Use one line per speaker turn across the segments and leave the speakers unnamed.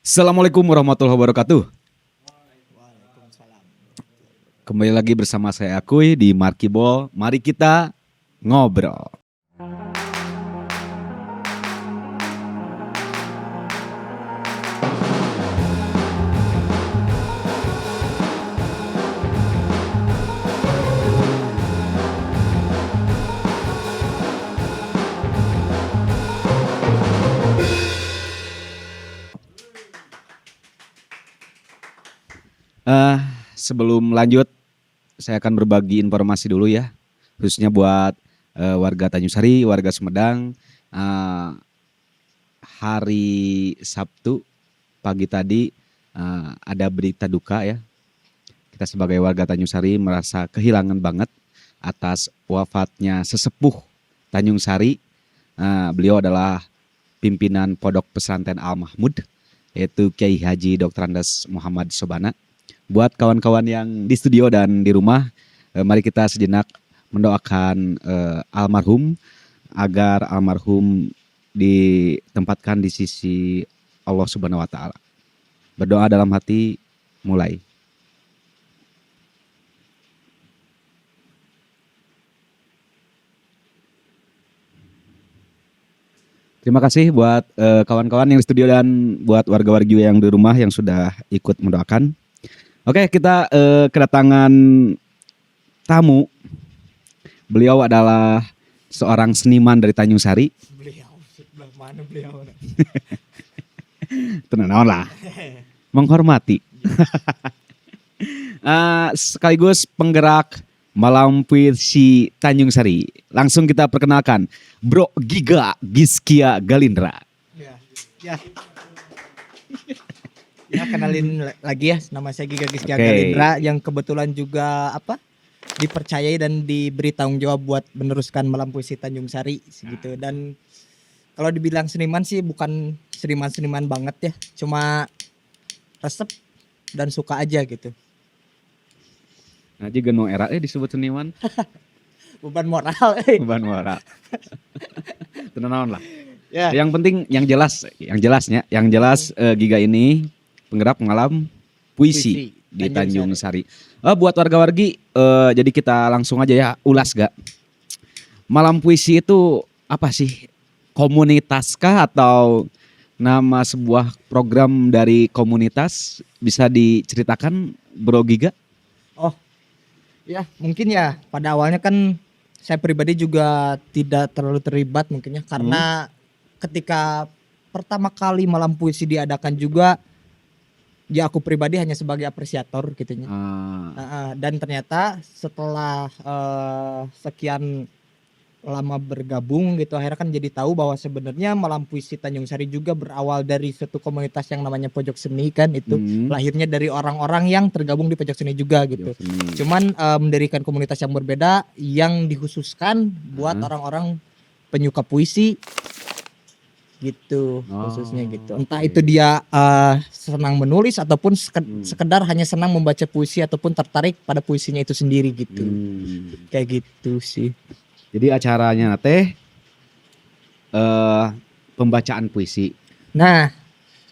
Assalamualaikum warahmatullahi wabarakatuh.
Waalaikumsalam.
Kembali lagi bersama saya Akuy di Markibol. Mari kita ngobrol. Sebelum lanjut, saya akan berbagi informasi dulu ya, khususnya buat warga Tanjung Sari, warga Sumedang. Eh, Hari Sabtu pagi tadi ada berita duka ya. Kita sebagai warga Tanjung Sari merasa kehilangan banget atas wafatnya sesepuh Tanjung Sari. Beliau adalah pimpinan Pondok Pesantren Al Mahmud, yaitu Kiai Haji Dr. Andes Muhammad Sobana. Buat kawan-kawan yang di studio dan di rumah, mari kita sejenak mendoakan almarhum agar almarhum ditempatkan di sisi Allah Subhanahu wa taala. Berdoa dalam hati, mulai. Terima kasih buat kawan-kawan yang di studio dan buat warga-warga yang di rumah yang sudah ikut mendoakan. Oke, kita kedatangan tamu. Beliau adalah seorang seniman dari Tanjung Sari.
Beliau sebelah mana beliau?
Tenang lah, menghormati. Sekaligus penggerak Malam Puisi Tanjung Sari. Langsung kita perkenalkan, Bro Giga Giskia Galindra.
Ya. Ya, kenalin lagi ya, nama saya Giga Giskia
Oke.
Galindra yang kebetulan juga dipercayai dan diberi tanggung jawab buat meneruskan Malam Puisi Tanjung Sari segitu. Dan kalau dibilang seniman sih bukan seniman banget ya, cuma resep dan suka aja gitu.
Nah, juga no era disebut seniman,
Beban moral.
beban moral. Tenang lah.
Ya.
Yang penting yang jelasnya, Giga ini penggerak malam puisi di Tanjung Sari. Buat warga-wargi, jadi kita langsung aja ya ulas gak. Malam puisi itu apa sih? Komunitas kah atau nama sebuah program dari komunitas? Bisa diceritakan Bro Giga?
Oh, ya mungkin ya pada awalnya kan saya pribadi juga tidak terlalu terlibat mungkin ya karena ketika pertama kali Malam Puisi diadakan juga ya aku pribadi hanya sebagai apresiator gitunya. Dan ternyata setelah sekian lama bergabung gitu akhirnya kan jadi tahu bahwa sebenarnya Malam Puisi Tanjung Sari juga berawal dari suatu komunitas yang namanya Pojok Seni kan itu lahirnya dari orang-orang yang tergabung di Pojok Seni juga gitu. Cuman mendirikan komunitas yang berbeda yang dikhususkan buat orang-orang penyuka puisi gitu khususnya gitu. Entah itu dia senang menulis ataupun sekedar hanya senang membaca puisi ataupun tertarik pada puisinya itu sendiri gitu. Kayak gitu sih.
Jadi acaranya pembacaan puisi.
Nah,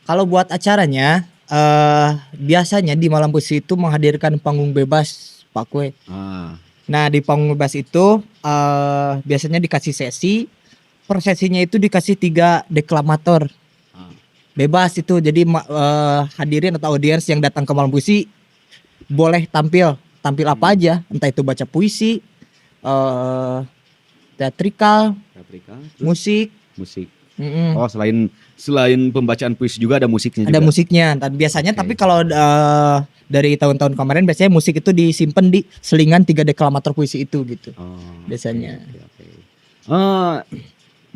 kalau buat acaranya biasanya di Malam Puisi itu menghadirkan panggung bebas Pak Kue. Nah, di panggung bebas itu biasanya dikasih sesi. Per sesinya itu dikasih 3 deklamator. Bebas itu. Jadi hadirin atau audiens yang datang ke Malam Puisi boleh tampil apa aja, entah itu baca puisi, teatrikal, musik.
Oh, selain pembacaan puisi juga ada musiknya
Ada
juga.
musiknya. Dan biasanya tapi kalau dari tahun-tahun kemarin biasanya musik itu disimpan di selingan 3 deklamator puisi itu gitu. Biasanya.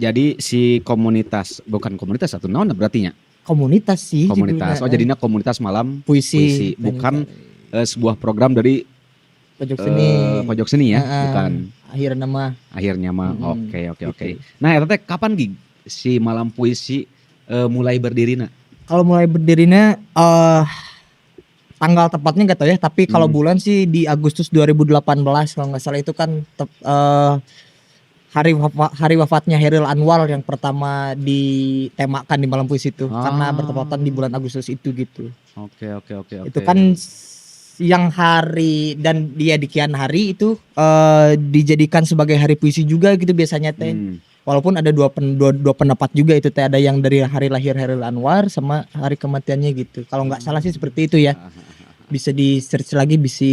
Jadi si komunitas, bukan komunitas atau naon berartinya?
Komunitas sih.
Komunitas.
judulnya.
Jadinya komunitas malam
puisi.
bukan sebuah program dari
Pojok Seni.
Pojok Seni ya, bukan.
Akhirnya mah.
Oke. Nah, eta teh kapan Gig si Malam Puisi mulai berdiri?
Kalau mulai berdirinya tanggal tepatnya nggak tahu ya, tapi kalau bulan sih di Agustus 2018 kalau nggak salah itu kan hari wafatnya Chairil Anwar yang pertama ditemakan di Malam Puisi itu karena bertepatan di bulan Agustus itu gitu.
Oke.
Itu kan yang hari dan dia di kian hari itu dijadikan sebagai hari puisi juga gitu biasanya teh. Walaupun ada dua pendapat juga itu teh, ada yang dari hari lahir Chairil Anwar sama hari kematiannya gitu. Kalau nggak salah sih seperti itu ya. Bisa di search lagi, bisa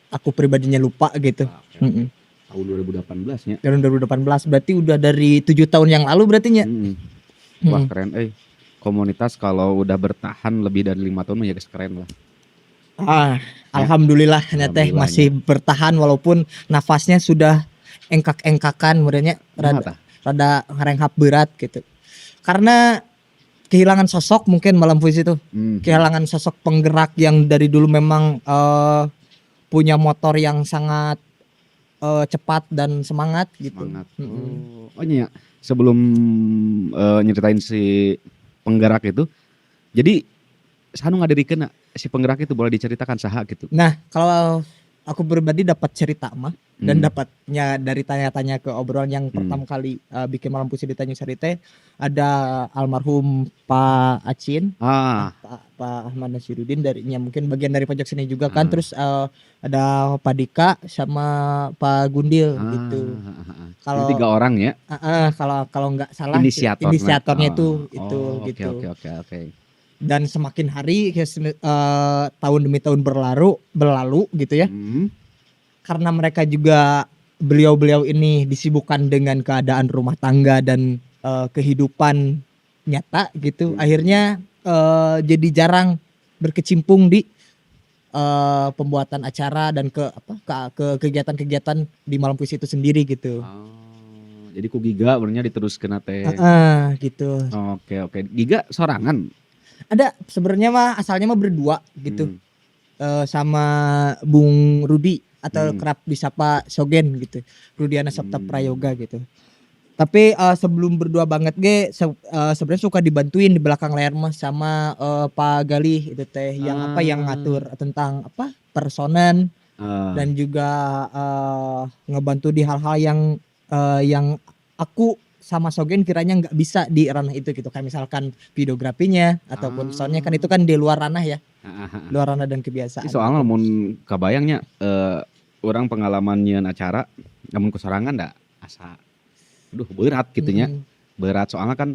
aku pribadinya lupa gitu.
Tahun 2018 nya.
Tahun 2018 berarti udah dari 7 tahun yang lalu berarti nya.
Wah keren komunitas kalau udah bertahan lebih dari 5 tahun ya keren lah.
Alhamdulillah teh masih bertahan walaupun nafasnya sudah engkak-engkakan mudahnya rada ngerenghap berat gitu. Karena kehilangan sosok mungkin Malam Puisi itu. Kehilangan sosok penggerak yang dari dulu memang punya motor yang sangat cepat dan semangat gitu.
Oh iya, sebelum nyeritain si penggerak itu, jadi sanu ngadirikeun si penggerak itu boleh diceritakan saha gitu.
Nah, kalau aku pribadi dapat cerita mah dan dapatnya dari tanya-tanya ke obrolan yang pertama kali bikin Malam Puisi di Tanjung Sari teh, ada almarhum Pak Acin, Pak Ahmad Nasirudin darinya mungkin bagian dari pojok sini juga kan, terus ada Pak Dika sama Pak Gundil gitu.
Kalau 3 orang ya.
Kalau nggak salah inisiatornya itu gitu.
Oke.
Dan semakin hari tahun demi tahun berlalu gitu ya. Karena mereka juga beliau ini disibukkan dengan keadaan rumah tangga dan kehidupan nyata gitu. Akhirnya jadi jarang berkecimpung di pembuatan acara dan ke kegiatan-kegiatan di Malam Puisi itu sendiri gitu.
Jadi ku Giga benernya diteruskeun teh.
Gitu.
Oke. Giga sorangan.
Ada sebenarnya mah asalnya mah berdua gitu. Sama Bung Rudi atau kerap disapa Sogen gitu. Rudiana Sapta Prayoga gitu. Tapi sebelum berdua banget sebenarnya suka dibantuin di belakang layar mah sama Pak Galih itu teh yang yang ngatur tentang personan dan juga ngebantu di hal-hal yang aku sama Sogen kiranya nggak bisa di ranah itu gitu, kayak misalkan videografinya ataupun soundnya kan itu kan di luar ranah ya, luar ranah dan kebiasaan.
Soalnya mun kabayangnya orang pengalaman nyeun acara namun kesorangan dah asa berat gitunya. Berat soalnya kan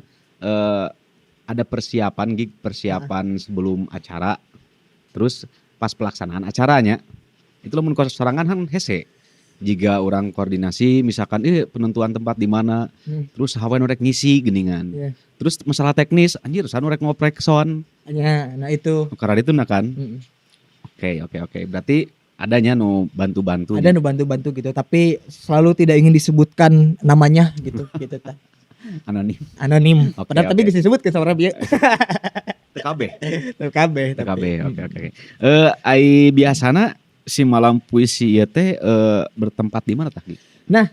ada persiapan sebelum acara, terus pas pelaksanaan acaranya itu lamun kesorangan kan hese. Jika orang koordinasi misalkan penentuan tempat di mana, terus hawan rek ngisi geningan. Terus masalah teknis anjir san rek ngoprek sound.
Nah itu.
Karena itu kan. Oke. Berarti adanya bantu-bantu.
Ada bantu-bantu gitu, tapi selalu tidak ingin disebutkan namanya gitu tah. Anonim. Padahal tadi disebut ke sama dia. TKB.
Oke. Biasana si Malam Puisi ieu teh bertempat di mana tah?
Nah,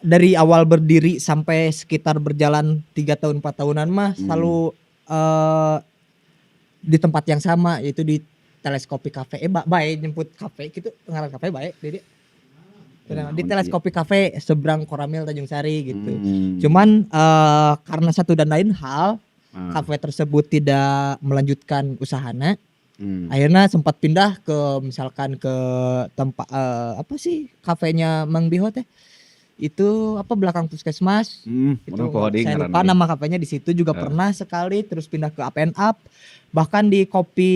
dari awal berdiri sampai sekitar berjalan 3 tahun 4 tahunan mah selalu di tempat yang sama, yaitu di Teleskopi Cafe. Bae nyebut kafe gitu, ngaran kafe bae jadi. Di Teleskopi Cafe seberang Koramil Tanjung Sari gitu. Cuman karena satu dan lain hal kafe tersebut tidak melanjutkan usahana. Akhirnya sempat pindah ke misalkan ke tempat kafenya Mang Biho teh. Itu belakang puskesmas. Itu saya lupa nama kafenya, di situ juga pernah sekali, terus pindah ke Up and Up. Bahkan di kopi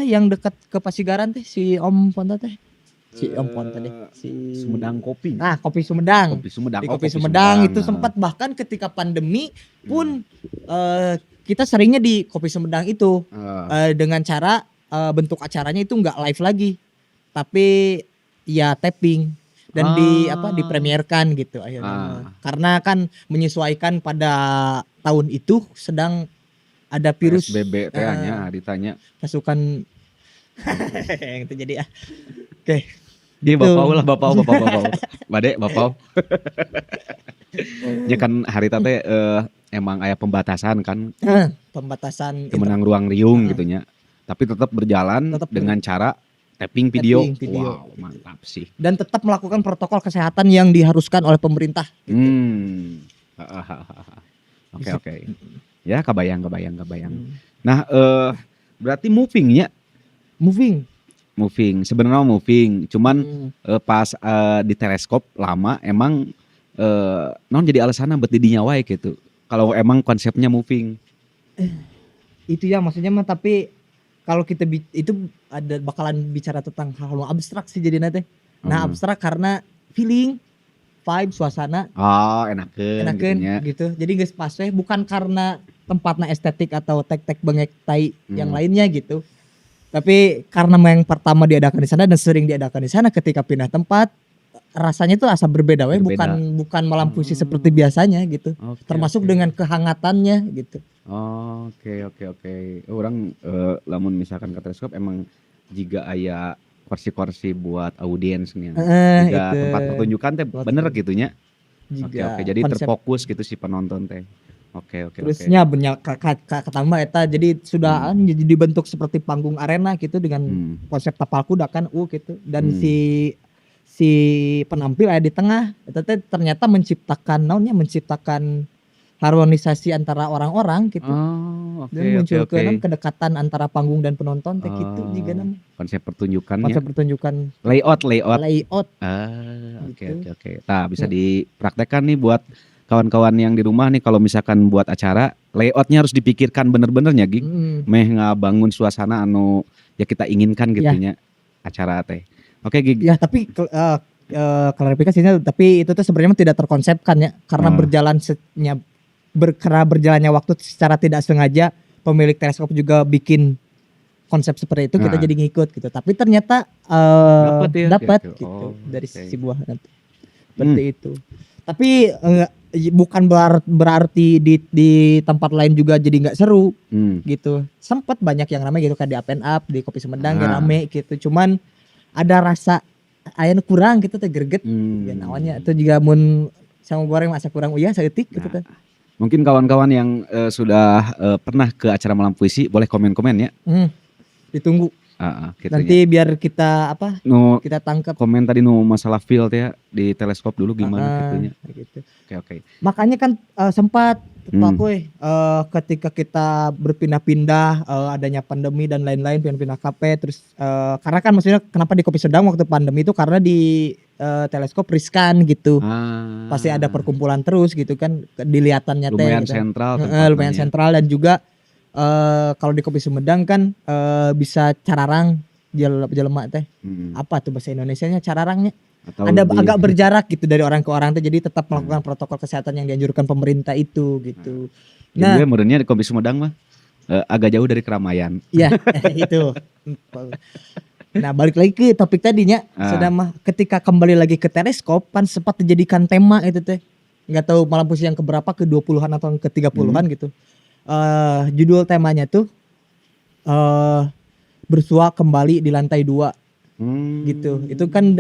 yang dekat ke Pasigaran teh si Om Ponta teh. Si Om Ponta deh, si
Sumedang Kopi.
Nah, Kopi Sumedang. Di Kopi Sumedang itu sempat bahkan ketika pandemi pun kita seringnya di Kopi Sumedang itu dengan cara bentuk acaranya itu nggak live lagi, tapi ya tapping dan dipremierkan gitu akhirnya. Karena kan menyesuaikan pada tahun itu sedang ada virus
PSBB teh-nya ditanya
pasukan yang terjadi Oke.
Dia bapak. Bade bapak. Ya kan hari teh emang aya pembatasan kan.
Pembatasan
kemenang ruang riung gitu nya. Tapi tetap berjalan dengan cara tapping video.
Tapping video.
Wow, mantap sih.
Dan tetap melakukan protokol kesehatan yang diharuskan oleh pemerintah gitu.
Oke oke. Ya kebayang.
Hmm.
Nah, berarti movingnya
Moving.
sebenarnya moving, cuman
Hmm.
pas di teleskop lama emang non jadi alasan buat didinya wae gitu. Kalau emang konsepnya moving.
Itu ya maksudnya mah, tapi kalau kita itu ada bakalan bicara tentang hal abstrak sih jadi nanti. Nah, abstrak karena feeling, vibe, suasana
Oh, enakeun
enakeun
gitunya.
gitu. Jadi geus pas we, bukan karena tempatnya estetik atau tek-tek bengek tai yang lainnya gitu. Tapi karena yang pertama diadakan di sana dan sering diadakan di sana, ketika pindah tempat rasanya tuh asa berbeda we,
Berbeda.
bukan malam puisi seperti biasanya gitu.
Oke,
Termasuk
oke.
dengan kehangatannya gitu.
Oh, oke. Orang lamun misalkan ke teleskop emang jika aya kursi-kursi buat audiens nih. Juga
Itu
tempat pertunjukan teh
tempat
bener
pertunjukan.
gitunya.
Juga
Oke. Jadi
konsep.
terfokus gitu si penonton teh. Oke.
Terusnya banyak ketambah eta, jadi sudah jadi dibentuk seperti panggung arena gitu dengan konsep tapal kuda kan gitu. Dan si penampil ada di tengah eta teh ternyata menciptakan harmonisasi antara orang-orang gitu.
Oh, oke.
Dan munculkeun kedekatan antara panggung dan penonton teh gitu juga nama.
Konsep pertunjukannya.
Konsep pertunjukan
Layout.
layout.
Oke. Nah, bisa dipraktekkan nih buat kawan-kawan yang di rumah nih, kalau misalkan buat acara, layoutnya harus dipikirkan bener-benernya Gig. Meh ngabangun suasana anu ya kita inginkan gitunya acara teh. Oke Gig.
Ya, tapi klarifikasinya, tapi itu tuh sebenarnya tidak terkonsepkan ya, karena berjalannya waktu secara tidak sengaja pemilik teleskop juga bikin konsep seperti itu, kita jadi ngikut gitu. Tapi ternyata dapat gitu dari sisi buah nanti. Seperti itu. Tapi bukan berarti di tempat lain juga jadi nggak seru gitu. Sempat banyak yang rame gitu, kayak di Up and Up, di Kopi Sumedang rame gitu. Cuman ada rasa aya kurang gitu teh greget. Ya namanya itu juga mun sama goreng masa kurang uyah saeutik gitu teh.
Mungkin kawan-kawan yang sudah pernah ke acara malam puisi boleh komen-komen ya.
Ditunggu.
Gitu
nanti biar kita kita tangkap
komen tadi masalah feel ya di teleskop dulu gimana gitunya.
Gitu.
Oke.
Makanya kan sempat ketika kita berpindah-pindah adanya pandemi dan lain-lain, pindah-pindah kafe terus karena kan maksudnya kenapa di Kopi Sedang waktu pandemi itu karena di teleskop riskan gitu. Pasti ada perkumpulan terus gitu kan, dilihatannya
lumayan
gitu.
sentral
Lumayan sentral, dan juga kalau di Kopi Sumedang kan bisa cararang jelema teh. Apa tuh bahasa Indonesianya cararangnya? Atau ada agak berjarak gitu dari orang ke orang teh, jadi tetap melakukan protokol kesehatan yang dianjurkan pemerintah itu gitu.
Nah, menurutnya di Kopi Sumedang mah agak jauh dari keramaian.
Iya, itu. Nah, balik lagi ke topik tadinya, sudah mah ketika kembali lagi ke teleskop kan sempat dijadikan tema itu teh. Enggak tahu malam puisi yang keberapa, ke-20-an atau ke-30-an gitu. Judul temanya tuh bersua kembali di lantai 2 gitu. Itu kan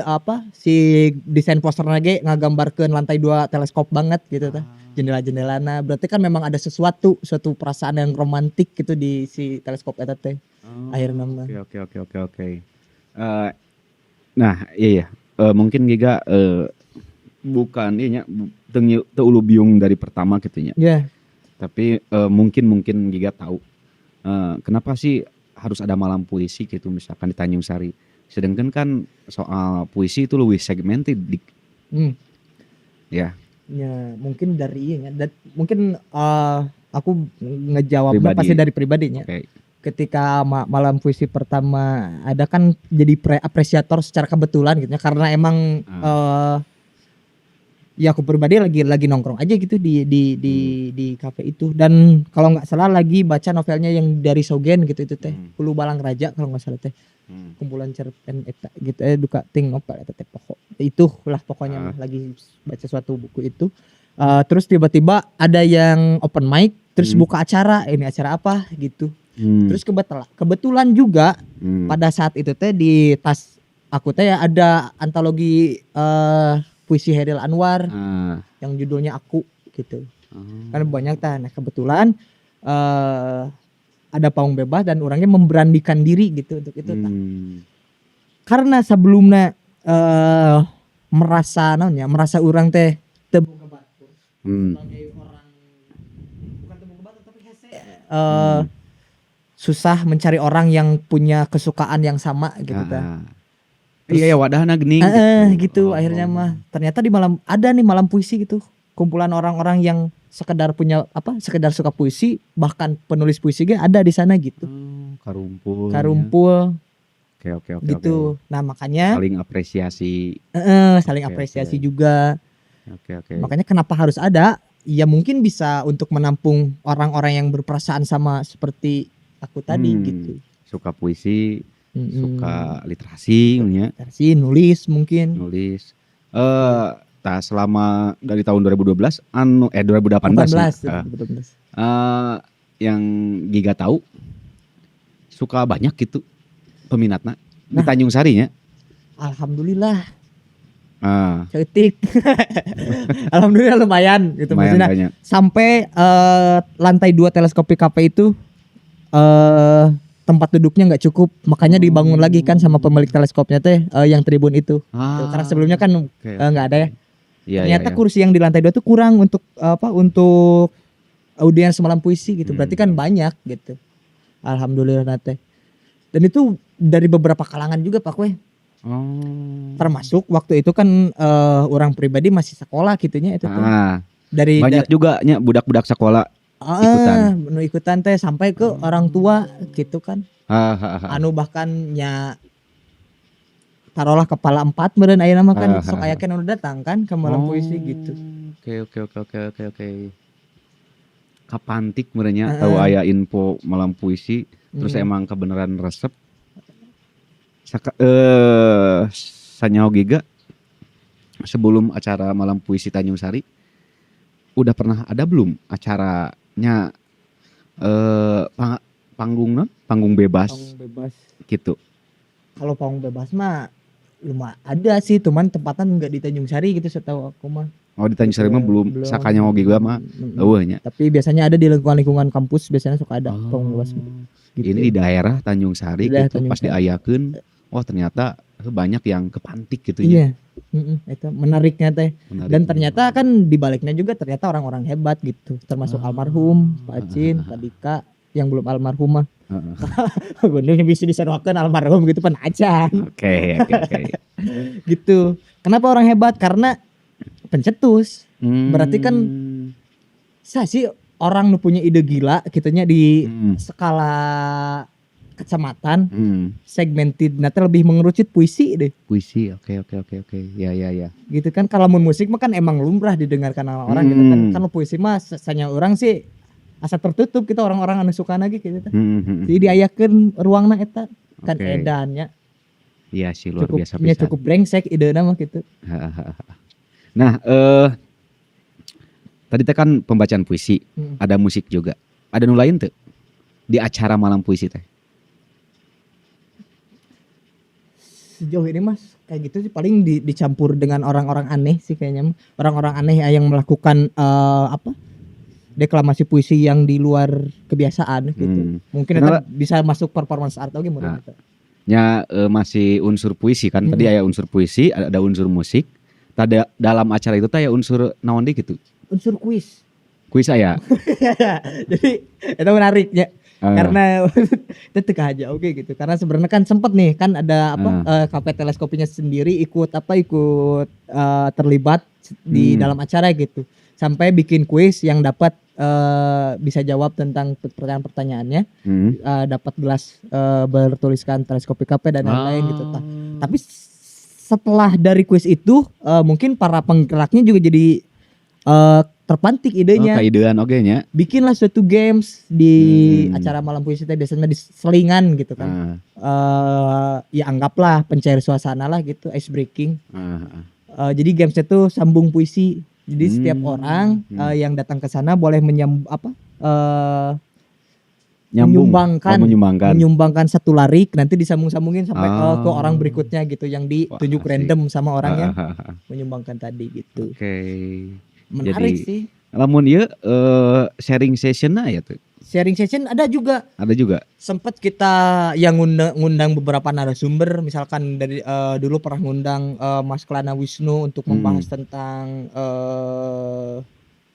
si desain posternya ge ngagambarkeun lantai 2 teleskop banget gitu teh. Jendela-jendelana berarti kan memang ada suatu perasaan yang romantik gitu di si teleskop eta teh. Akhirnya mah.
Oke. Nah, iya. Mungkin Giga bukan nya teu ulu biung dari pertama gitu nya.
Iya.
Tapi mungkin Giga tahu kenapa sih harus ada malam puisi gitu misalkan di Tanjung Sari. Sedangkan kan soal puisi itu lebih segmented ya. Ya,
mungkin dari mungkin aku ngejawabnya pasti dari pribadinya. Ketika malam puisi pertama ada kan jadi apresiator secara kebetulan gitu ya, karena emang ya aku pribadi lagi nongkrong aja gitu di kafe itu, dan kalau nggak salah lagi baca novelnya yang dari Sogen gitu itu teh Hulu Balang Raja kalau nggak salah teh. Kumpulan cerpen eta gitu duka ting novel eta teh pokok itulah pokoknya lagi baca suatu buku itu. Terus tiba-tiba ada yang open mic terus buka acara, ini acara apa gitu. Terus kebetulan juga pada saat itu teh di tas aku teh ada antologi puisi Hairil Anwar yang judulnya Aku gitu. Kan banyak tah. Nah, kebetulan ada panggung bebas dan orangnya memberanikan diri gitu untuk itu tah. karena sebelumnya merasa orang teh teu boga batur
Hmm.
sebagai orang bukan teu boga batur tapi hese susah mencari orang yang punya kesukaan yang sama gitu teh.
Ah. Iya ya wadahna geuning
Gitu akhirnya mah ternyata di malam puisi gitu kumpulan orang-orang yang sekedar suka puisi bahkan penulis puisi ge ada di sana gitu
Karumpul.
karumpul
Oke.
gitu. Nah makanya
Saling apresiasi.
saling
Oke,
apresiasi
oke.
juga.
Oke.
Makanya kenapa harus ada? Ya mungkin bisa untuk menampung orang-orang yang berperasaan sama seperti aku tadi gitu.
Suka puisi,
Mm-mm.
suka literasi nya,
Literasi, nulis mungkin.
nulis. Selama dari tahun 2012 2018 nya,
18.
yang Giga tahu suka banyak gitu peminatnya di
Nah.
Tanjung Sari nya.
Alhamdulillah
Ah,
cetik. Alhamdulillah lumayan gitu
lumayan
maksudnya.
banyak.
Sampai lantai 2 teleskopi KP itu tempat duduknya nggak cukup, makanya dibangun lagi kan sama pemilik teleskopnya teh yang tribun itu. Tuh, karena sebelumnya kan
Oke.
nggak ada ya.
Iya,
Ternyata
iya.
kursi yang di lantai 2 tuh kurang untuk untuk audiens malam puisi gitu. Berarti kan banyak gitu. Alhamdulillah teh. Dan itu dari beberapa kalangan juga Pak Kwe.
Oh.
Termasuk waktu itu kan orang pribadi masih sekolah gitunya itu tuh. Dari
Banyak juga nya budak-budak sekolah ikutan.
ikutan teh sampai ke orang tua gitu kan.
Hahaha.
Anu bahkan nya taruhlah kepala 4 meureun aya nama kan sok aya anu datang kan ke malam puisi gitu.
Oke. Kapantik merenya tahu aya info malam puisi terus emang kebenaran resep. Sanyaho Giga sebelum acara malam puisi Tanjung Sari udah pernah ada belum acaranya panggung bebas
Panggung bebas.
gitu.
Kalau panggung bebas mah lumayan ada sih, cuman tempatan nggak di Tanjung Sari gitu setahu aku mah.
Oh di Tanjung Sari mah belum sakanya Giga mah eueuh nya.
Tapi biasanya ada di lingkungan kampus biasanya suka ada panggung bebas. Gitu.
Ini di daerah Tanjung Sari
Daerah
gitu
Tanjung
pas
Sari.
diayakeun ternyata banyak yang kepantik gitu
Iya. Itu menariknya teh.
Menarik.
Dan ternyata kan di baliknya juga ternyata orang-orang hebat gitu, termasuk almarhum Pak Acin, Pak Dika yang belum almarhum mah. Gunungnya bisa diseruakeun almarhum gitu pan acan.
Oke.
Gitu. Kenapa orang hebat? Karena pencetus. Berarti kan saya sih orang nu punya ide gila gitunya di skala kecamatan segmented nanti lebih mengerucut puisi deh.
Puisi. Oke. Ya.
Gitu kan kalau mun musik mah kan emang lumrah didengarkan orang gitu kan. Kalau puisi mah sanya orang sih asa tertutup kita orang-orang anu suka lagi gitu. Jadi diayakeun ruangna eta kan
Oke.
edannya.
Iya sih luar biasa
Nya
pisan.
cukup brengsek ideuna mah gitu.
Nah, tadi teh kan pembacaan puisi, ada musik juga. Ada nu lain tuh di acara malam puisi teh?
Sejauh ini mas kayak gitu sih paling dicampur dengan orang-orang aneh sih kayaknya. Orang-orang aneh yang melakukan deklamasi puisi yang di luar kebiasaan gitu. Mungkin itu bisa masuk performance art oke mungkin.
Ya masih unsur puisi kan. Tadi ada unsur puisi, ada unsur musik. Tadi dalam acara itu teh unsur naon deh gitu.
Unsur kuis.
Kuis aya.
Jadi itu menariknya. Karena itu aja oke gitu. Karena sebenarnya kan sempet nih kan ada KP teleskopinya sendiri ikut terlibat di dalam acara gitu. Sampai bikin kuis yang dapat bisa jawab tentang pertanyaan-pertanyaannya. Dapat gelas bertuliskan teleskopi KP dan lain-lain gitu. Tapi setelah dari kuis itu mungkin para penggeraknya juga jadi terpantik idenya.
Kaidean oge nya.
Bikinlah suatu games di acara malam puisi teh biasanya di selingan gitu kan. Ya anggaplah pencair suasana lah gitu, ice breaking. Jadi gamesnya tuh sambung puisi. Jadi setiap orang yang datang ke sana boleh menyumbangkan satu larik, nanti disambung-sambungin sampai ke orang berikutnya gitu yang ditunjuk random sama orangnya menyumbangkan tadi gitu.
Oke.
Menarik
Jadi,
sih.
Lamun ieu sharing session ya tuh.
sharing session ada juga.
Ada juga.
Sempat kita yang ngundang beberapa narasumber, misalkan dari dulu pernah ngundang Mas Klana Wisnu untuk membahas tentang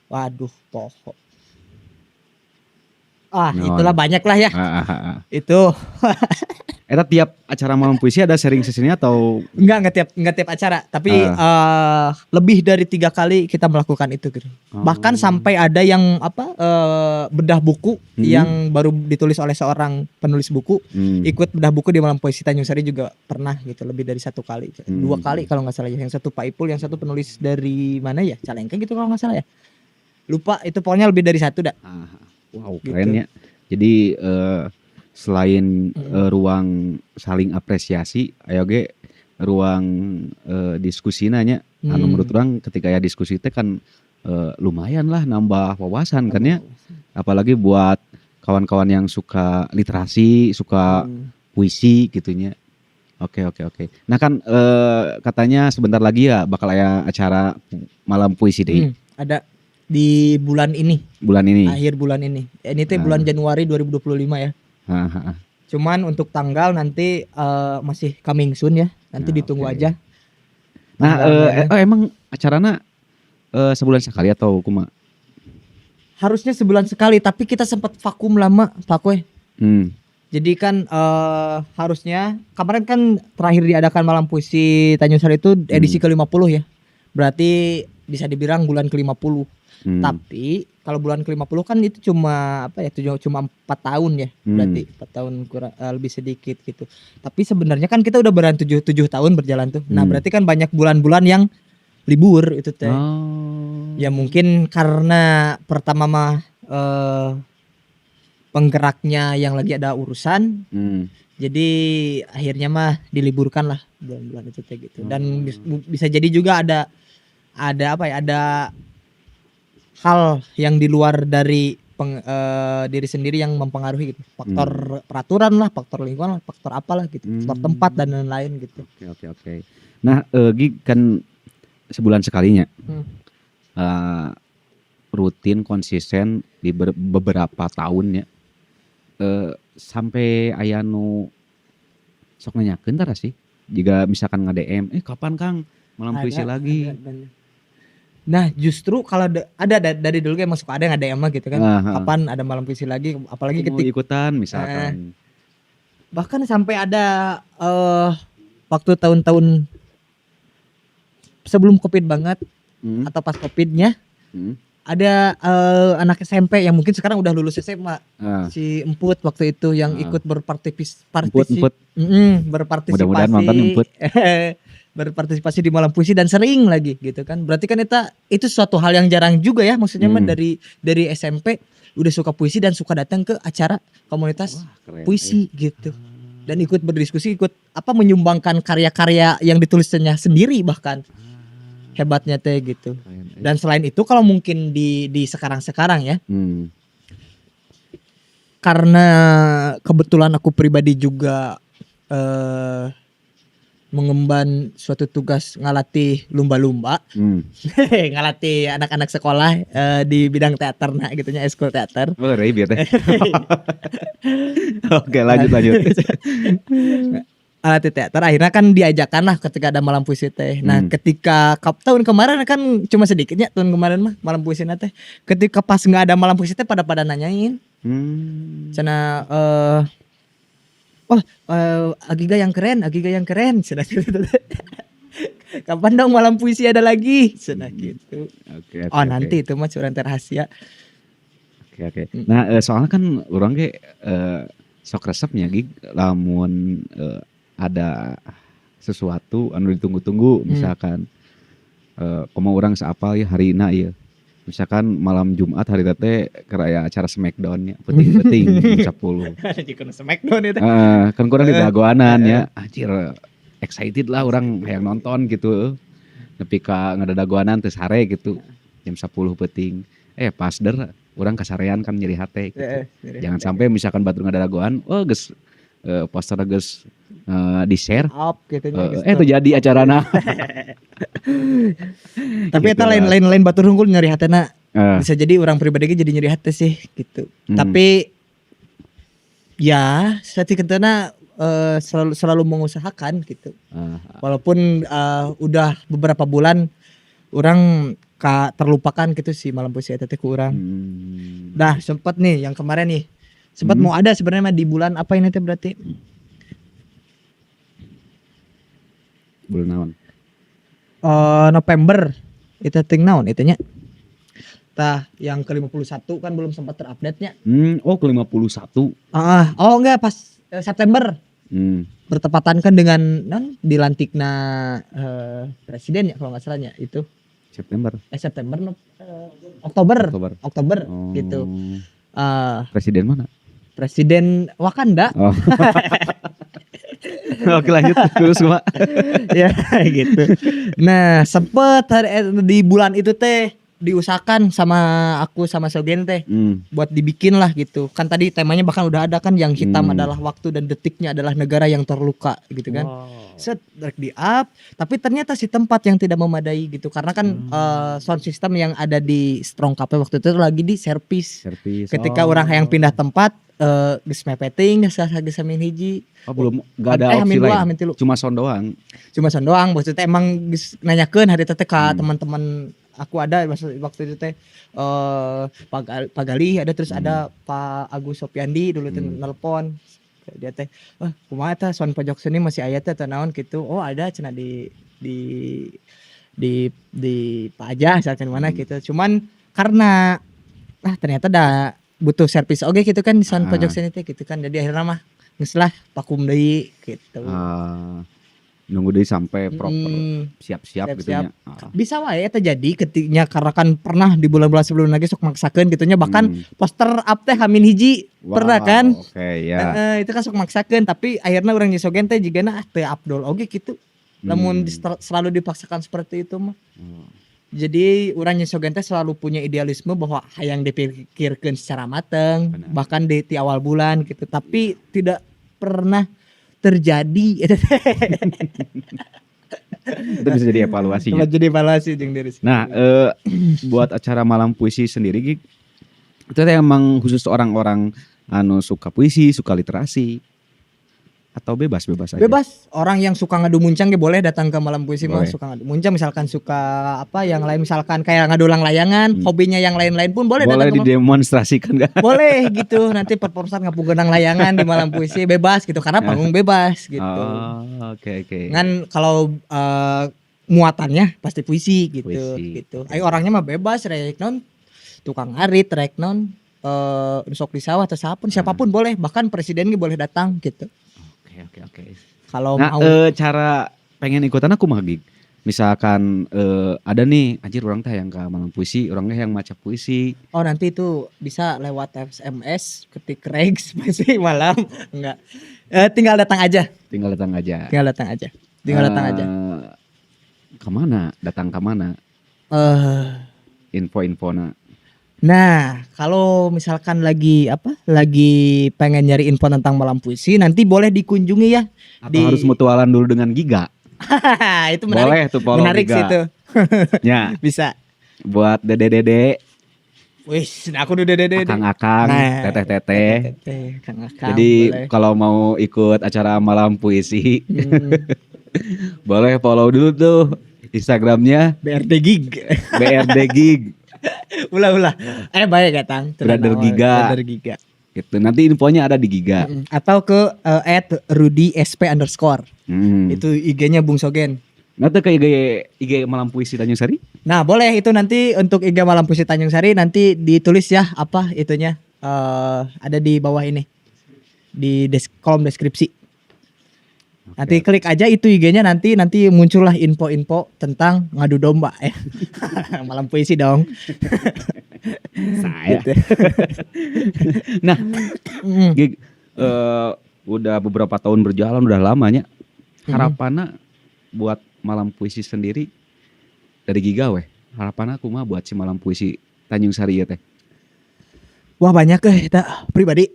waduh pohon. Itulah banyak lah ya. Itu.
Eta tiap acara malam puisi ada sharing sessionnya atau
Enggak tiap acara, tapi lebih dari 3 kali kita melakukan itu gitu. Bahkan sampai ada yang bedah buku yang baru ditulis oleh seorang penulis buku, ikut bedah buku di malam puisi Tanjung Sari juga pernah gitu, lebih dari 1 kali, 2 kali kalau nggak salah ya. Yang satu Pak Ipul, yang satu penulis dari mana ya, Calengka gitu kalau nggak salah ya. Lupa itu, pokoknya lebih dari 1 dah.
Wow,
Gitu.
keren ya. Jadi selain ruang saling apresiasi, ayo ge ruang diskusi nanya. Anu menurut orang ketika ya diskusi teh kan lumayan lah nambah wawasan kan ya. Apalagi buat kawan-kawan yang suka literasi, suka puisi gitunya. Oke. Nah kan katanya sebentar lagi ya bakal ada acara malam puisi deh.
Ada di bulan ini. Akhir bulan ini. Ini teh bulan Januari 2025 ya. Cuman untuk tanggal nanti masih coming soon ya. Nanti ditunggu aja.
Nah, emang acaranya sebulan sekali atau kuma?
Harusnya sebulan sekali, tapi kita sempat vakum lama, Pak Koy. Jadi kan harusnya kemarin kan terakhir diadakan malam puisi Tanjung Sari itu edisi ke-50 ya. Berarti bisa dibilang bulan ke-50. Tapi kalau bulan ke-50 kan itu cuma cuma 4 tahun ya. Berarti 4 tahun kurang lebih sedikit gitu. Tapi sebenarnya kan kita udah berjalan 7 tahun berjalan tuh. Nah, berarti kan banyak bulan-bulan yang libur itu teh. Ya mungkin karena pertama mah penggeraknya yang lagi ada urusan. Jadi akhirnya mah diliburkan lah bulan-bulan itu teh gitu. Dan bisa jadi juga ada hal yang di luar dari diri sendiri yang mempengaruhi gitu. Faktor peraturan lah, faktor lingkungan lah, faktor apalah gitu. Faktor tempat dan lain-lain gitu.
Oke. Nah, Gi kan sebulan sekalinya. Rutin konsisten di beberapa tahun ya. Sampai aya nu sok nanyakeun tara sih. Jika misalkan nge-DM, kapan Kang malam puisi lagi?
Ada. Nah, justru kalau ada dari dulu kayak masuk ada yang ada emang gitu kan. Kapan ada malam puisi lagi, apalagi ketika
ikutan misalkan.
Bahkan sampai ada waktu tahun-tahun sebelum Covid banget atau pas Covidnya ada anak SMP yang mungkin sekarang udah lulus SMA. Si Emput waktu itu yang ikut berpartisipasi.
Mudah-mudahan nonton Emput.
Berpartisipasi di malam puisi dan sering lagi gitu kan. Berarti kan itu suatu hal yang jarang juga ya, maksudnya mah dari SMP udah suka puisi dan suka datang ke acara komunitas puisi gitu. Dan ikut berdiskusi, ikut menyumbangkan karya-karya yang ditulisnya sendiri bahkan. Hebatnya teh gitu. Dan selain itu kalau mungkin di sekarang-sekarang ya. Karena kebetulan aku pribadi juga mengemban suatu tugas ngalatih lumba-lumba, ngalatih anak-anak sekolah di bidang teater gitunya, eskul teater.
Oke, lanjut.
Alatih teater, akhirnya kan diajakan lah ketika ada malam puisi teh. Nah, ketika tahun kemarin kan cuma sedikitnya tahun kemarin mah malam puisi teh. Ketika pas nggak ada malam puisi teh pada nanyain, cina Agiga yang keren, sudah gitu. Kapan dong malam puisi ada lagi? Sudah gitu. Nanti itu mah curang rahasia.
Oke. Nah, soalnya kan orang sok resepnya lamun ada sesuatu anu ditunggu-tunggu misalkan komo orang seapal ya harina ieu. Misalkan malam Jumat hari tete keraya acara Smackdown ya, penting 10.
Jika Smackdown itu.
Kan kurang di dagoanan ya, anjir excited lah orang yang nonton gitu. Nepi ka ngadagoanan teu sare gitu. Jam 10 penting. Pas der orang kasarean kan nyeri hate gitu. Jangan sampai misalkan batur ngadagoan, geus poster geus di-share.
Gitu
Itu jadi acarana.
Tapi eta lain batur unggul nyeri hatena
Eh,
Bisa jadi orang pribadi ge jadi nyeri hati sih gitu. Tapi ya satikentena selalu mengusahakan gitu.
eh,
Walaupun udah beberapa bulan orang terlupakan gitu sih malam puisi eta teh ku urang. Dah sempat nih yang kemarin nih. Sempat mau ada sebenarnya mah di bulan apa ini teh berarti?
bulan naon?
November. Itu ting naon itu nya. Tah yang ke-51 kan belum sempat terupdate-nya.
Oh ke-51.
Oh enggak pas September. Bertepatan kan dengan dilantikna presiden ya kalau nggak salahnya itu.
September.
September Oktober
Oh.
gitu.
Presiden mana?
Presiden Wakanda.
Oh. Oke lanjut terus Mak.
Ya gitu. Nah sempet di bulan itu teh diusahakan sama aku sama Sogen teh buat dibikin lah gitu. Kan tadi temanya bahkan udah ada kan yang hitam adalah waktu dan detiknya adalah negara yang terluka gitu kan. Set direct di up, tapi ternyata si tempat yang tidak memadai gitu karena kan sound system yang ada di Strong Cafe waktu itu lagi di service. Ketika orang yang pindah tempat geus mepeting geus samin hiji.
Oh belum gak ada opsi lain. Cuma sound doang.
Cuma sound doang. Maksudnya emang geus nanyakeun hari teh ka teman-teman aku ada waktu itu teh Pak Galih ada terus ada Pak Agus Sopiandi dulu teh nelpon dia teh kumaha eta sound pojok seni masih aya teh naon gitu. Oh ada cenah di Pak Ajah misalkan mana gitu. Cuman karena ternyata dah butuh servis oke gitu kan di sound pojok seni teh gitu kan. Jadi akhirnya mah geus lah vakum deui gitu.
Nunggu deh sampai proper siap-siap gitu nya.
Bisa wae eta jadi ketiknya karena kan pernah di bulan-bulan sebelum lagi sok maksakeun gitu nya bahkan poster up teh hamin hiji pernah kan.
Oke ya.
Itu kan sok maksakeun tapi akhirnya urang nyesogen teh jigana teu Abdul oge gitu. Lamun selalu dipaksakan seperti itu mah. Jadi urang nyesogen teh selalu punya idealisme bahwa hayang dipikirkeun secara mateng bahkan di awal bulan gitu tapi tidak pernah terjadi.
Itu bisa jadi evaluasinya.
Jadi evaluasi jeung diri sendiri.
Nah, buat acara malam puisi sendiri Gig, itu emang khusus orang-orang anu suka puisi, suka literasi atau bebas aja?
Bebas, orang yang suka ngadu muncang ge boleh datang ke malam puisi mah suka ngadu muncang misalkan suka apa yang lain misalkan kayak ngadulang layangan, hobinya yang lain-lain pun boleh datang ke
didemonstrasikan gak?
Boleh gitu, nanti performance ngapugeunang layangan di malam puisi bebas gitu karena panggung bebas gitu.
Oke.
Kan kalau muatannya pasti puisi gitu. Ayo orangnya mah bebas rek non tukang arit rek non sok di sawah atau siapapun boleh, bahkan presiden ge boleh datang gitu.
Oke.
Kalau
nah,
mau
cara pengen ikutan aku mah Gig. Misalkan ada nih anjir orang teh yang ke malam puisi, orangnya yang maca puisi.
Oh nanti itu bisa lewat SMS ketik Rex puisi malam enggak. Tinggal datang aja.
Kemana? Datang kemana? Info-infona.
Nah, kalau misalkan lagi pengen nyari info tentang malam puisi, nanti boleh dikunjungi ya.
Atau harus mutualan dulu dengan Giga?
Itu menarik.
Boleh tuh follow
menarik
Giga.
Sih itu.
Ya.
Bisa.
Buat dede-dede.
Wis, aku udah dede.
Akang-akang, teteh-teteh.
Akang-akang.
Jadi
boleh.
kalau mau ikut acara malam puisi, boleh follow dulu tuh Instagramnya
BRD Gig. Ulah. Baik datang.
Brother Giga. Gitu. Nanti infonya ada di Giga.
Atau ke @rudysp_. Itu IG-nya Bung Sogen.
Nanti ke IG Malam Puisi Tanjung Sari?
Nah boleh itu nanti untuk IG Malam Puisi Tanjung Sari nanti ditulis ya apa itunya ada di bawah ini di kolom deskripsi. Nanti klik aja itu IG-nya nanti muncullah info-info tentang ngadu domba ya. Malam puisi dong.
Saya.
Gitu.
Nah, Gig, udah beberapa tahun berjalan udah lamanya. Harapannya buat malam puisi sendiri dari Giga weh. Harapannya aku mah buat si malam puisi Tanjung Sari ya teh.
Wah banyak kita pribadi.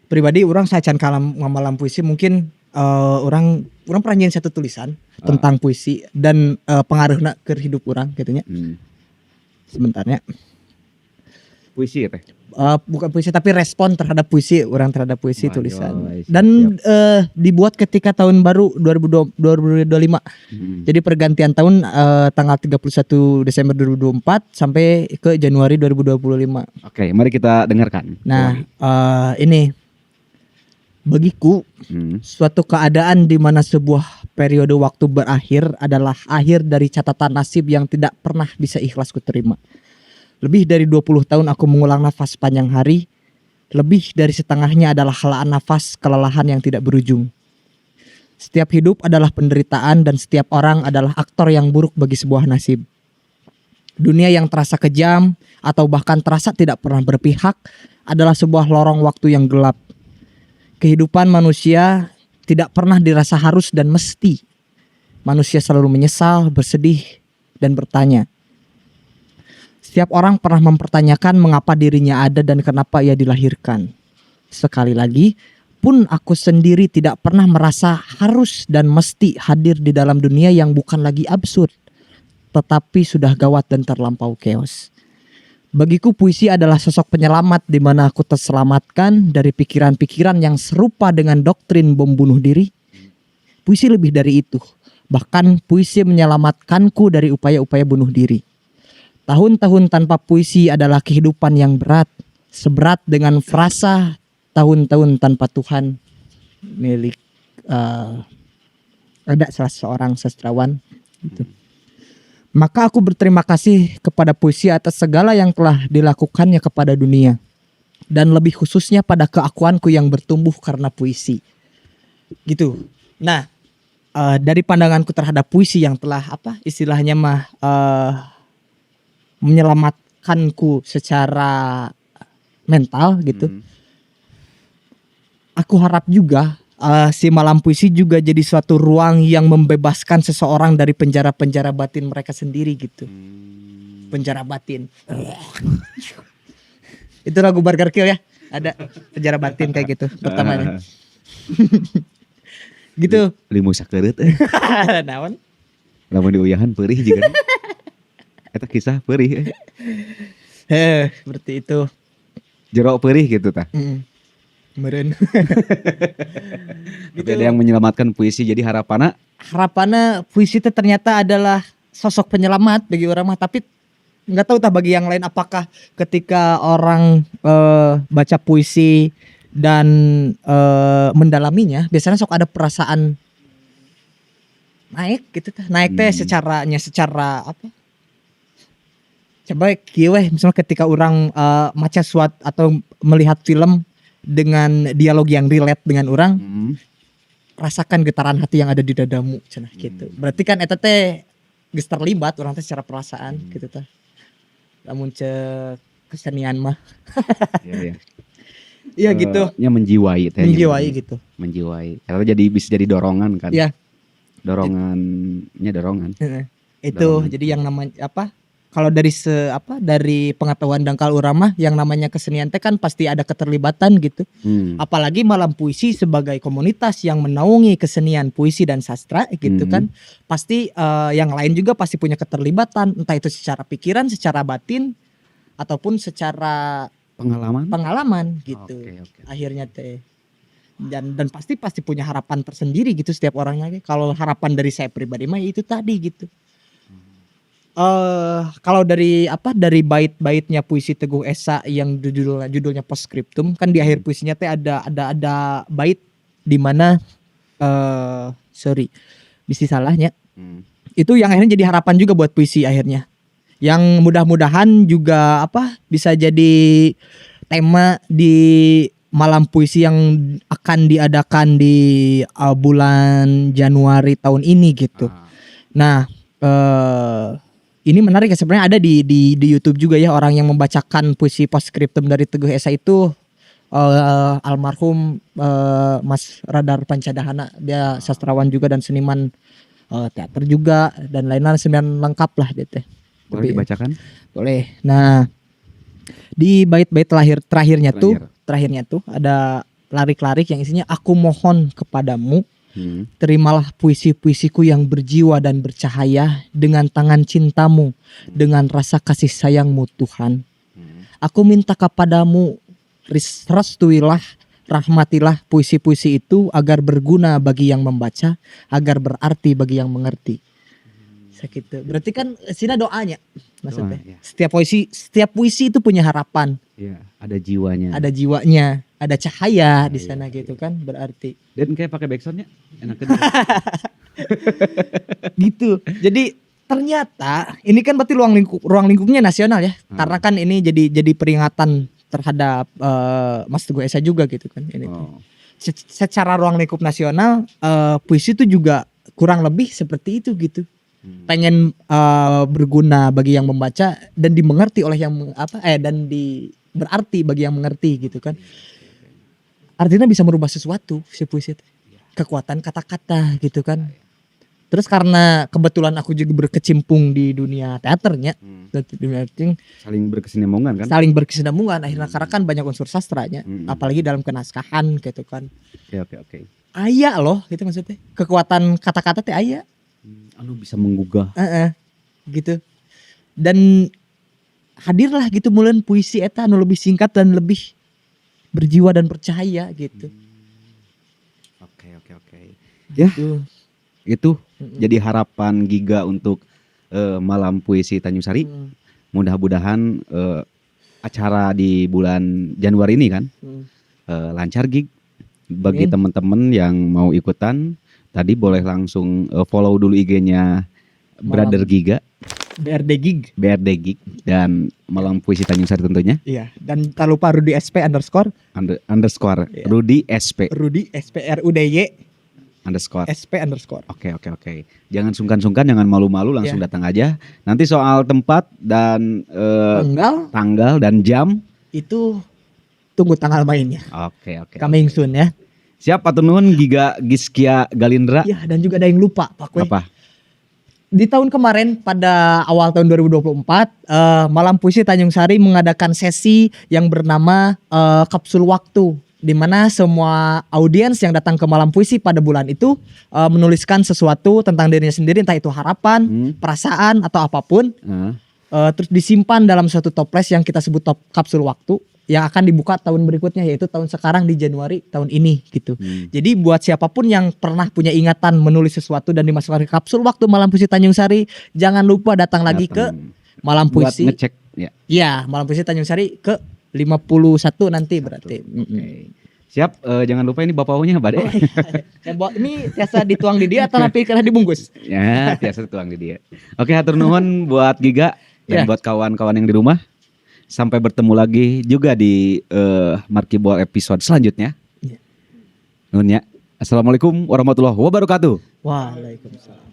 Pribadi orang sacan kalam malam puisi mungkin orang pernah nyanyi satu tulisan tentang puisi dan pengaruhna ke hidup orang gitunya. Sebentar ya.
Puisi teh.
Bukan puisi tapi respon terhadap puisi, orang terhadap puisi
Wah,
tulisan.
yoi, siap,
Dan dibuat ketika tahun baru 2025.
Hmm.
Jadi pergantian tahun tanggal 31 Desember 2024 sampai ke Januari 2025.
Oke, mari kita dengarkan.
Nah, ini bagiku suatu keadaan di mana sebuah periode waktu berakhir adalah akhir dari catatan nasib yang tidak pernah bisa ikhlas kuterima. Lebih dari 20 tahun aku mengulang nafas panjang hari. Lebih dari setengahnya adalah helaan nafas kelelahan yang tidak berujung. Setiap hidup adalah penderitaan dan setiap orang adalah aktor yang buruk bagi sebuah nasib. Dunia yang terasa kejam atau bahkan terasa tidak pernah berpihak adalah sebuah lorong waktu yang gelap. Kehidupan manusia tidak pernah dirasa harus dan mesti. Manusia selalu menyesal, bersedih, dan bertanya. Setiap orang pernah mempertanyakan mengapa dirinya ada dan kenapa ia dilahirkan. Sekali lagi, pun aku sendiri tidak pernah merasa harus dan mesti hadir di dalam dunia yang bukan lagi absurd, tetapi sudah gawat dan terlampau chaos. Bagiku puisi adalah sosok penyelamat di mana aku terselamatkan dari pikiran-pikiran yang serupa dengan doktrin bom bunuh diri. Puisi lebih dari itu. Bahkan puisi menyelamatkanku dari upaya-upaya bunuh diri. Tahun-tahun tanpa puisi adalah kehidupan yang berat. Seberat dengan frasa tahun-tahun tanpa Tuhan. Milik ada salah seorang sastrawan gitu. Maka aku berterima kasih kepada puisi atas segala yang telah dilakukannya kepada dunia. Dan lebih khususnya pada keakuanku yang bertumbuh karena puisi. Gitu. Nah, dari pandanganku terhadap puisi yang telah istilahnya menyelamatkanku secara mental gitu. Aku harap juga si malam puisi juga jadi suatu ruang yang membebaskan seseorang dari penjara-penjara batin mereka sendiri gitu. Penjara batin. Itu lagu Burger Kill ya. Ada penjara batin kayak gitu pertamanya. Gitu.
Limu sakereut
Naon?
lamun diuyahan peurih juga. Eta kisah peurih.
Seperti itu.
Jero peurih gitu tah.
Meren.
Gitu. Ada yang menyelamatkan puisi jadi harapannya
Puisi itu ternyata adalah sosok penyelamat bagi orang mah, tapi nggak tahu tah bagi yang lain apakah ketika orang baca puisi dan mendalaminya biasanya sok ada perasaan naik gitu tah. Naik teh secara apa? Coba kieu we misalnya ketika orang maca suat atau melihat film dengan dialog yang relate dengan orang, rasakan getaran hati yang ada di dadamu cenah gitu. Berarti kan eta teh geus terlibat orang teh secara perasaan gitu tah. Lamun cek kesenian mah.
Iya.
Iya gitu.
Nya menjiwai teh.
Menjiwai gitu.
Menjiwai. Eta jadi bisa jadi dorongan kan.
Iya.
Dorongan.
Itu dorongan. Jadi yang namanya apa? Kalau dari dari pengetahuan dangkal urang mah yang namanya kesenian teh kan pasti ada keterlibatan gitu. Apalagi malam puisi sebagai komunitas yang menaungi kesenian puisi dan sastra gitu kan. Pasti yang lain juga pasti punya keterlibatan, entah itu secara pikiran, secara batin ataupun secara pengalaman gitu. Okay. Akhirnya teh dan pasti punya harapan tersendiri gitu setiap orangnya. Kalau harapan dari saya pribadi mah itu tadi gitu. Kalau dari bait-baitnya puisi Teguh Esa yang judulnya Postscriptum kan di akhir puisinya teh ada bait di mana bisi salahnya. Itu yang akhirnya jadi harapan juga buat puisi akhirnya. Yang mudah-mudahan juga bisa jadi tema di malam puisi yang akan diadakan di bulan Januari tahun ini gitu. Nah, ini menarik ya, sebenarnya ada di YouTube juga ya orang yang membacakan puisi postscriptum dari Teguh Esa itu almarhum Mas Radar Pancadahana. Dia sastrawan juga dan seniman teater juga dan lain-lain, seniman lengkap lah dia teh.
Boleh dibacakan?
Boleh. Nah, di bait-bait terakhirnya tuh ada larik-larik yang isinya aku mohon kepadamu Terimalah puisi-puisiku yang berjiwa dan bercahaya dengan tangan cintamu, dengan rasa kasih sayangmu Tuhan. Aku minta kepadamu, restuilah, rahmatilah puisi-puisi itu agar berguna bagi yang membaca, agar berarti bagi yang mengerti. Segitu. Berarti kan sini doanya maksudnya.
Doa, ya.
Setiap puisi itu punya harapan,
Ya, ada jiwanya.
ada jiwanya, ada cahaya di sana gitu kan berarti.
Dan kayak pakai backsoundnya enak
Gitu. Jadi ternyata ini kan berarti ruang lingkupnya nasional ya. Karena kan ini jadi peringatan terhadap Mas Teguh Esa juga gitu kan ini.
Oh.
Secara ruang lingkup nasional puisi itu juga kurang lebih seperti itu gitu. Pengen berguna bagi yang membaca dan dimengerti oleh yang berarti bagi yang mengerti gitu kan. Artinya bisa merubah sesuatu si puisi itu. Kekuatan kata-kata gitu kan. Terus karena kebetulan aku juga berkecimpung di dunia teaternya, dunia acting,
Saling berkesinambungan kan?
saling berkesinambungan akhirnya karena kan banyak unsur sastranya, apalagi dalam kenaskahan gitu kan.
Oke.
Aya loh gitu maksudnya. Kekuatan kata-kata teh aya.
Anu bisa menggugah.
Gitu. Dan hadirlah gitu mulen puisi eta anu lebih singkat dan lebih berjiwa dan percaya gitu.
Oke. Ya,
Tuh.
itu jadi harapan Giga untuk malam puisi Tanjung Sari. Mudah-mudahan acara di bulan Januari ini kan lancar Gig. Bagi
Amin.
teman-teman yang mau ikutan, tadi boleh langsung follow dulu IG-nya Brother Giga,
BRD Gig.
BRD Gig, dan malam puisi Tanjung Sari tentunya.
Iya. Dan tak lupa Rudi SP _
Underscore
Iya.
Rudi SP
Rudi SP RUDY
underscore.
SP _
Oke. Jangan sungkan-sungkan, jangan malu-malu, langsung datang aja. Nanti soal tempat dan tanggal dan jam
itu tunggu tanggal mainnya.
Oke.
Coming soon ya.
Siap, atur nuhun Giga Giskia Galindra.
Ya, dan juga ada yang lupa Pak Kwe.
Apa?
Di tahun kemarin pada awal tahun 2024 Malam Puisi Tanjung Sari mengadakan sesi yang bernama Kapsul Waktu, di mana semua audiens yang datang ke Malam Puisi pada bulan itu menuliskan sesuatu tentang dirinya sendiri, entah itu harapan, perasaan atau apapun. Terus disimpan dalam suatu toples yang kita sebut kapsul waktu, yang akan dibuka tahun berikutnya, yaitu tahun sekarang di Januari tahun ini gitu. Jadi buat siapapun yang pernah punya ingatan menulis sesuatu dan dimasukkan ke kapsul waktu Malam Puisi Tanjung Sari, jangan lupa datang lagi ke Malam
buat
Puisi.
ngecek ya.
Ya, Malam Puisi Tanjung Sari ke 51 nanti berarti.
Oke. Siap, jangan lupa ini bapaunya Bade.
Ini biasa dituang di dia atau tapi karena dibungkus?
Ya, biasa tuang di dia. Oke, hatur nuhun buat Giga dan buat kawan-kawan yang di rumah. Sampai bertemu lagi juga di Markibol episode selanjutnya. Nuhun ya. Assalamualaikum warahmatullahi wabarakatuh.
Waalaikumsalam.